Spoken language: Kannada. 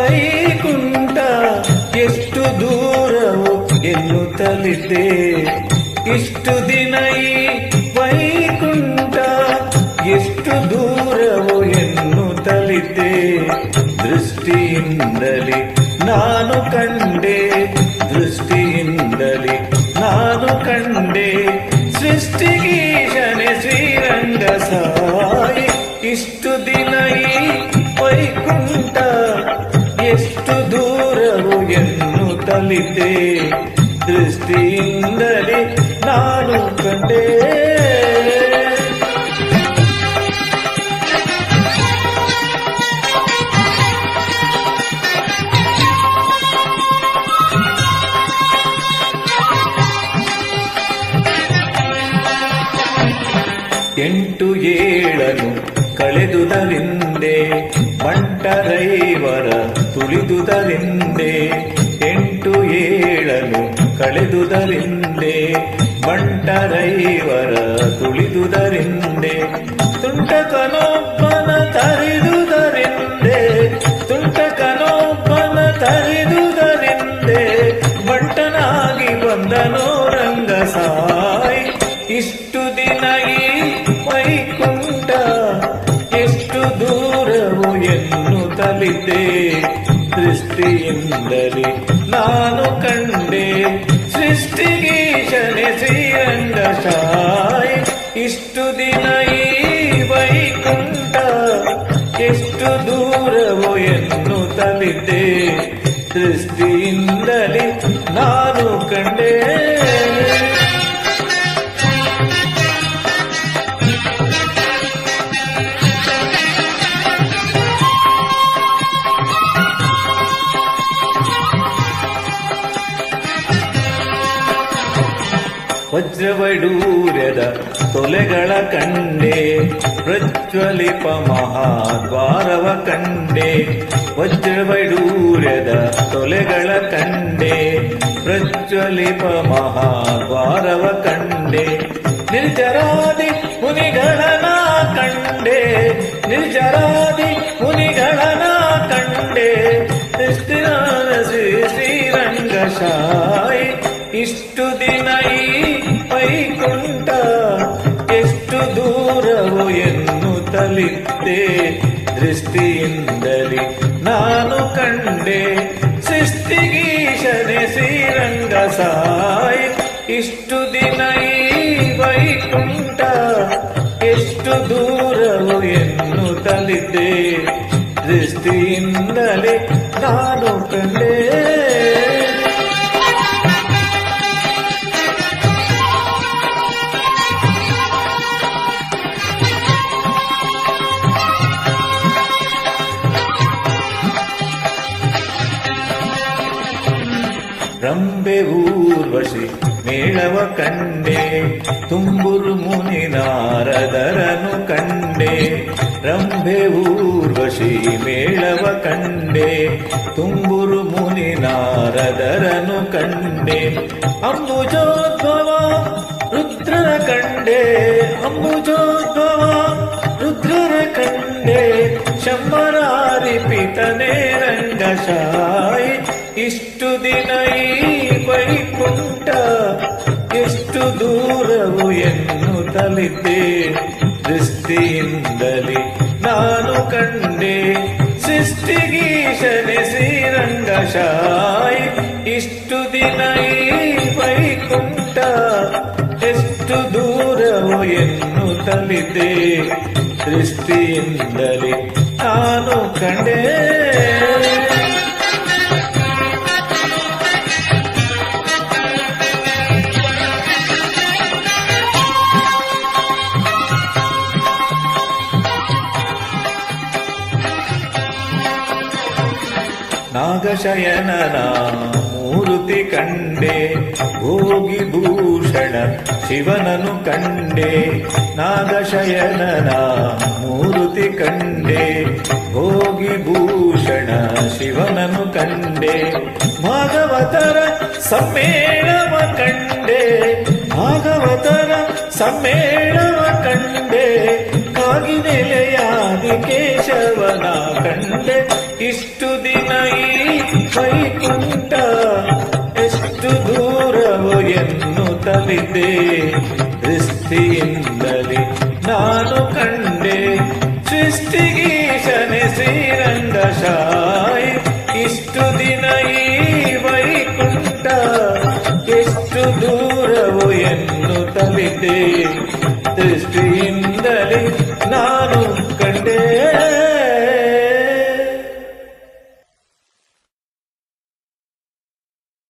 ವೈಕುಂಠ ಎಷ್ಟು ದೂರವು ಎನ್ನುತ್ತಲಿದ್ದೆ. ಇಷ್ಟು ದಿನ ಈ ವೈಕುಂಠ ಎಷ್ಟು ದೂರವು ಎನ್ನುತ್ತಲಿದ್ದೆ. ದೃಷ್ಟಿಯಿಂದಲೇ ನಾನು ಕಂಡೆ, ದೃಷ್ಟಿಯಿಂದಲೇ ನಾನು ಕಂಡೆ. ಸೃಷ್ಟಿಗೀಶನೆ ಶ್ರೀರಂಗ ಸಾಯಿ. ಇಷ್ಟು ದಿನ ಈ ವೈಕುಂಠ ಎಷ್ಟು ದೂರವು ಎನ್ನುತ್ತಲಿದ್ದೆ. ದೃಷ್ಟಿಯಿಂದಲೇ ನಾನು ಕಂಡೆ. ಎಂಟು ಏಳನು ಕಳೆದುದರಿಂದೆ ಬಂಟರೈವರ ತುಳಿದುದರಿಂದೆ. ಎಂಟು ಏಳನು ಕಳೆದುದರಿಂದೆ ಬಂಟರೈವರ ತುಳಿದುದರಿಂದೆ. ತುಂಟಕನೊಬ್ಬನ ತರಿದುದರಿಂದೆ, ತುಂಟಕನೊಬ್ಬನ ತರಿದುದರಿಂದೆ. ಬಂಟನಾಗಿ ಬಂದನೋ ರಂಗ ಸಾಯಿ. ಇಷ್ಟು ದಿನ ಈ ವೈಕುಂಠ ಎಷ್ಟು ದೂರವು ಎನ್ನುತ್ತಲಿದ್ದೆ. ದೃಷ್ಟಿಯಿಂದಲೇ ನಾನು ಕಂಡೆ. ಸೃಷ್ಟಿಗೀಶನೆ ಶ್ರೀರಂಗ ಸಾಯಿ. ಇಷ್ಟು ದಿನ ಈ ವೈಕುಂಠ ಎಷ್ಟು ದೂರವು ಎನ್ನುತ್ತಲಿದ್ದೆ. ದೃಷ್ಟಿಯಿಂದಲೇ ನಾನು ಕಂಡೆ. ವಜ್ರವೈಡೂರ್ಯದ ತೊಲೆಗಳ ಕಂಡೆ, ಪ್ರಜ್ವಲಿಪ ಮಹಾದ್ವಾರವ ಕಂಡೆ. ವಜ್ರವೈಡೂರ್ಯದ ತೊಲೆಗಳ ಕಂಡೆ, ಪ್ರಜ್ವಲಿಪ ಮಹಾದ್ವಾರವ ಕಂಡೆ. ನಿರ್ಜರಾದಿ ಮುನಿಗಳನ ಕಂಡೆ, ನಿರ್ಜರಾದಿ ಮುನಿಗಳನ ಕಂಡೆ. ಶ್ರೀರಂಗ ಸಾಯಿ. ಇಷ್ಟು ದಿನ ಈ ವೈಕುಂಠ ಎಷ್ಟು ದೂರವು ಎನ್ನುತ್ತಲಿದ್ದೆ. ದೃಷ್ಟಿಯಿಂದಲೇ ನಾನು ಕಂಡೆ. ಸೃಷ್ಟಿಗೀಶನೆ ಶ್ರೀರಂಗ ಸಾಯಿ. ಇಷ್ಟು ದಿನ ಈ ವೈಕುಂಠ ಎಷ್ಟು ದೂರವು ಎನ್ನುತ್ತಲಿದ್ದೆ. ದೃಷ್ಟಿಯಿಂದಲೇ ನಾನು ಕಂಡೆ. ರಂಬೆ ಊರ್ವಶಿ ಮೇಳವ ಕಂಡೆ, ತುಂಬುರು ಮುನಿ ನಾರದರನು ಕಂಡೆ. ರಂಬೆ ಊರ್ವಶಿ ಮೇಳವ ಕಂಡೆ, ತುಂಬುರು ಮುನಿ ನಾರದರನು ಕಂಡೆ. ಅಂಬುಜೋದ್ಭವ ರುದ್ರರ ಕಂಡೆ, ಅಂಬುಜೋದ್ಭವ ರುದ್ರರ ಕಂಡೆ. ಶಂಬರಾರಿ ಪಿತನೇ ರಂಗ ಸಾಯಿ. ಇಷ್ಟು ದಿನ ಈ ವೈಕುಂಠ ಎಷ್ಟು ದೂರವು ಎನ್ನುತ್ತಲಿದ್ದೆ. ದೃಷ್ಟಿಯಿಂದಲೇ ನಾನು ಕಂಡೆ. ಸೃಷ್ಟಿಗೀಶನೆ ಶ್ರೀರಂಗ ಸಾಯಿ. ಇಷ್ಟು ದಿನ ಈ ವೈಕುಂಠ ಎಷ್ಟು ದೂರವು ಎನ್ನುತ್ತಲಿದ್ದೆ. ದೃಷ್ಟಿಯಿಂದಲೇ ನಾನು ಕಂಡೆ. ನಾಗಶಯನನ ಮೂರುತಿ ಕಂಡೆ, ಭೋಗಿ ಭೂಷಣ ಶಿವನನು ಕಂಡೆ. ನಾಗಶಯನನ ಮೂರುತಿ ಕಂಡೆ, ಭೋಗಿ ಭೂಷಣ ಶಿವನನು ಕಂಡೆ. ಭಾಗವತರ ಸಮ್ಮೇಳವ ಕಂಡೆ, ಭಾಗವತರ ಸಮ್ಮೇಳವ ಕಂಡೆ. ಕಾಗಿ ನೆಲೆಯಾದಿ ಕೇಶವನ ಕಂಡೆ. ಇಷ್ಟು ದಿನ ಎನ್ನುತ್ತಲಿದ್ದೆ ದೃಷ್ಟಿಯಿಂದಲೇ ನಾನು ಕಂಡೆ ಸೃಷ್ಟಿಗೀಶನೆ ಶ್ರೀರಂಗಶಾಯಿ ಇಷ್ಟು ದಿನ ಈ ವೈಕುಂಠ ಎಷ್ಟು ದೂರವು ಎನ್ನುತ್ತಲಿದ್ದೆ ದೃಷ್ಟಿಯಿಂದ